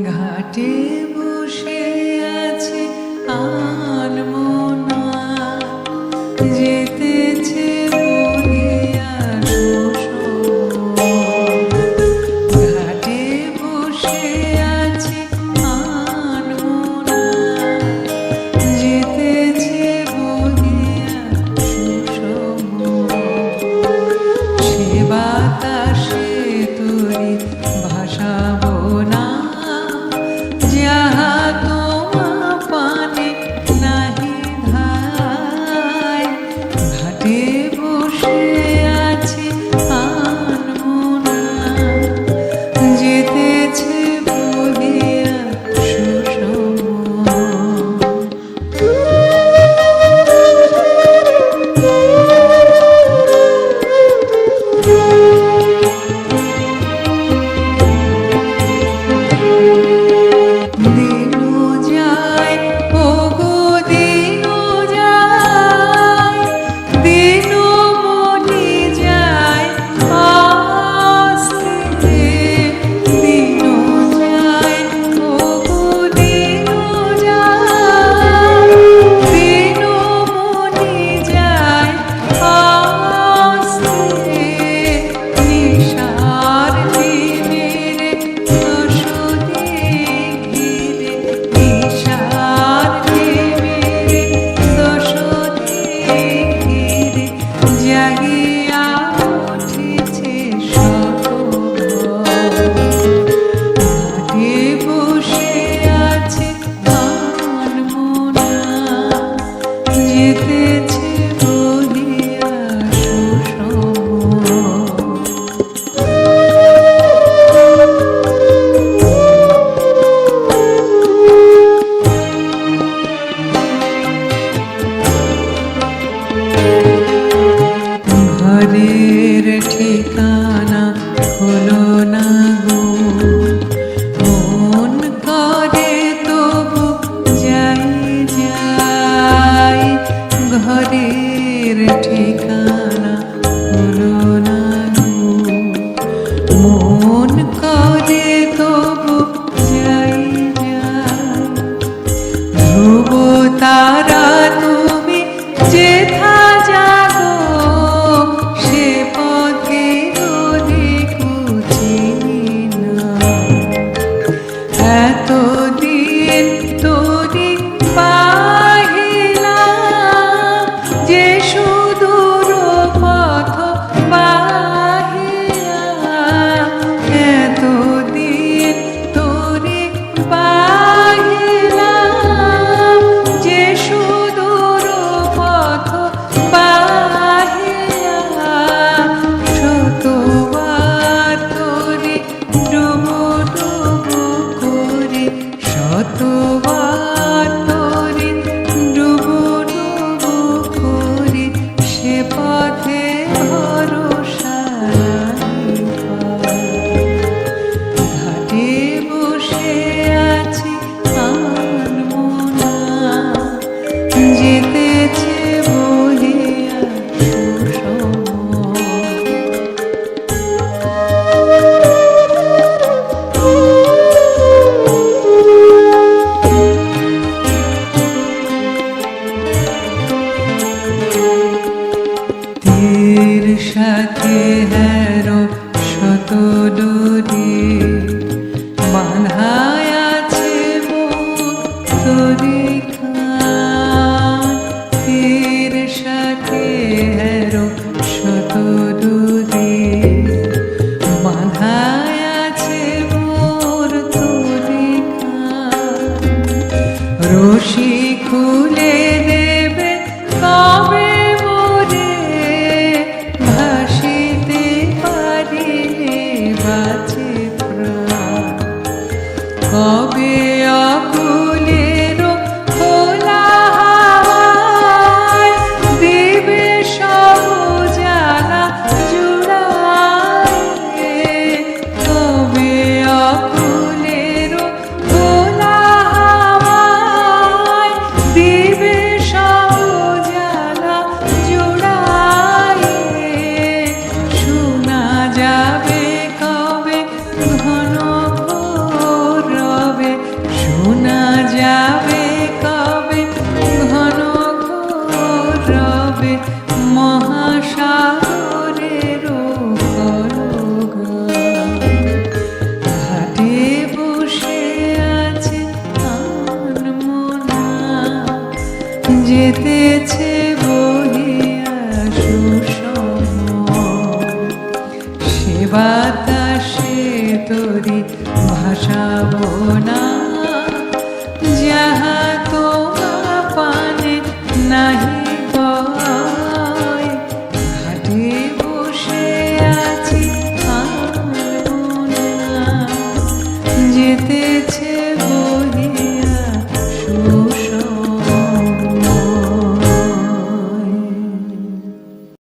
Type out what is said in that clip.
ঘাটে বসে আছে আনমনা, যেতেছে বলিয়া শোষণ। ঘাটে বসে আছে আনমনা, যেতেছে বলিয়া শোষণ। সে বাতাসে তরি ভাসাবো না, যাহা তোমা পানে নাহি ধায়। ঘাটে বসে আছে আনমনা, যেতেছে বলিয়া সুষম। ঘরের ঠিকানা হলো না গো, মন করে তবু যাই যাই। ঘরের ঠিকানা হলো না গো, মন করে তবু যাই যাই। ধ্রুব তারা তুমি যেথা জাগো, সে পথে ওদিকু চিনি না। এতদিন তোরি পাহিলাম, যে সুদূর পথ বাহিয়া। এতদিন তোরি পাহিলাম, যে সুদূর পথ বাহিয়া। শতবার তোরি ডুবু ডুবু করে, শতবার তোরি ডুবু ডুবু করে, সে পথে ভরসা নাই পাই। ঘাটে বসে আছি আনমনা, যেতেছে বলিয়া সুষম। তীর সাথে হেরো শত ডোরি, বাঁধায় আছে মোর তরি খান। তীর সাথে হেরো শত ডোরি, বাঁধায় আছে মোর তরি খান। রশি খুলে দেবে কবে মোরে, ভাসিতে পারিলে বাঁচে প্রাণ। কবে